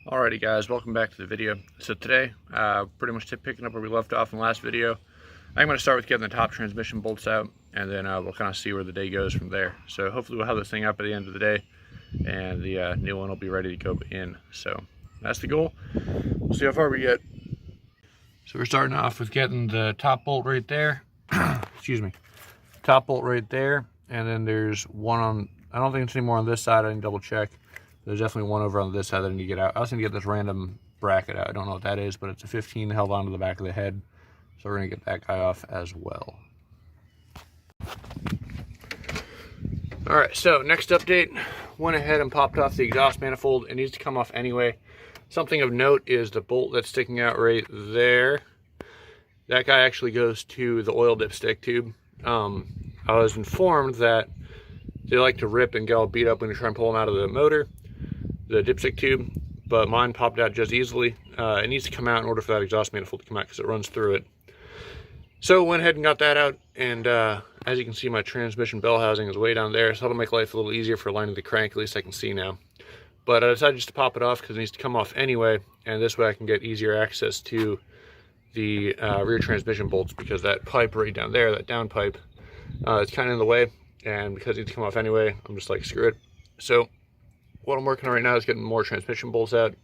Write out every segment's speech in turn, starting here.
Alrighty guys, welcome back to the video. So today, pretty much picking up where we left off in the last video. I'm going to start with getting the top transmission bolts out, and then we'll kind of see where the day goes from there. So hopefully we'll have this thing up at the end of the day, and the new one will be ready to go in. So that's the goal. We'll see how far we get. So we're starting off with getting the top bolt right there. Excuse me. Top bolt right there, and then there's one on, I don't think it's any more on this side. I didn't double check. There's definitely one over on this side that I need to get out. I was going to get this random bracket out. I don't know what that is, but it's a 15 held onto the back of the head. So we're going to get that guy off as well. Alright, so next update. Went ahead and popped off the exhaust manifold. It needs to come off anyway. Something of note is the bolt that's sticking out right there. That guy actually goes to the oil dipstick tube. I was informed that they like to rip and get all beat up when you try and pull them out of the motor, the dipstick tube, but mine popped out just easily. It needs to come out in order for that exhaust manifold to come out because it runs through it. So went ahead and got that out, and as you can see, my transmission bell housing is way down there, so that'll make life a little easier for lining the crank. At least I can see now. But I decided just to pop it off because it needs to come off anyway, and this way I can get easier access to the rear transmission bolts, because that pipe right down there, that down pipe, it's kind of in the way, and because it needs to come off anyway, I'm just like, screw it. So what I'm working on right now is getting more transmission bolts out.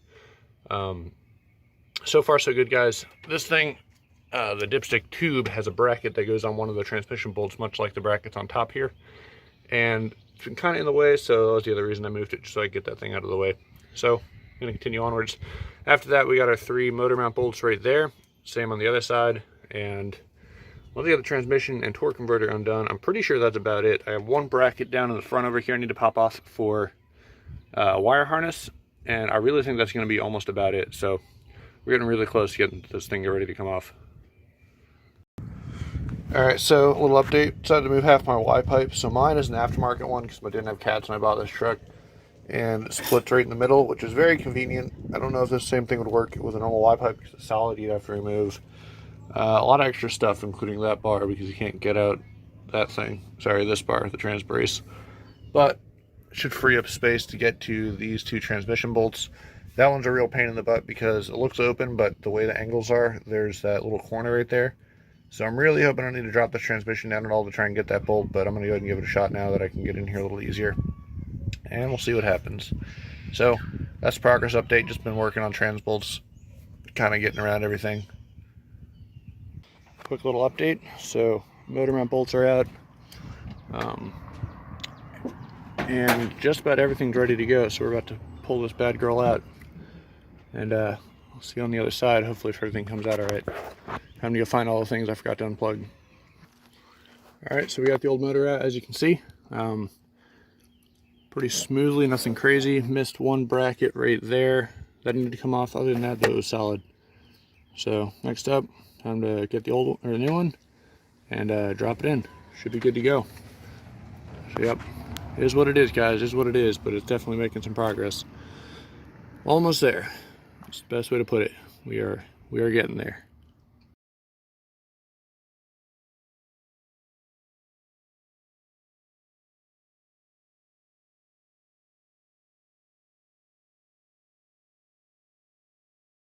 So far so good, guys. This thing, the dipstick tube has a bracket that goes on one of the transmission bolts, much like the brackets on top here, and it's been kind of in the way, so that was the other reason I moved it, just so I could get that thing out of the way. So I'm going to continue onwards. After that, we got our 3 motor mount bolts right there, same on the other side, and once I get the transmission and torque converter undone, I'm pretty sure that's about it. I have one bracket down in the front over here I need to pop off for wire harness, and I really think that's going to be almost about it. So we're getting really close to getting this thing ready to come off. Alright, so a little update. Decided to move half my Y pipe. So mine is an aftermarket one because I didn't have cats when I bought this truck, and it splits right in the middle, which is very convenient. I don't know if this same thing would work with a normal Y pipe because it's solid. You'd have to remove a lot of extra stuff, including that bar, because you can't get out that thing. Sorry, this bar, the trans brace. But it should free up space to get to these 2 transmission bolts. That one's a real pain in the butt because it looks open, but the way the angles are, there's that little corner right there. So I'm really hoping I don't need to drop the transmission down at all to try and get that bolt, but I'm going to go ahead and give it a shot now that I can get in here a little easier. And we'll see what happens. So that's the progress update. Just been working on trans bolts, kind of getting around everything. Quick little update. So motor mount bolts are out, and just about everything's ready to go. So we're about to pull this bad girl out, and we'll see on the other side. Hopefully if everything comes out all right. Time to go find all the things I forgot to unplug. All right, so we got the old motor out, as you can see. Pretty smoothly, nothing crazy. Missed one bracket right there that needed to come off. Other than that, that was solid. So next up, time to get the old or the new one and drop it in. Should be good to go. So yep, it is what it is, guys. It is what it is, but it's definitely making some progress. Almost there. That's the best way to put it. We are getting there.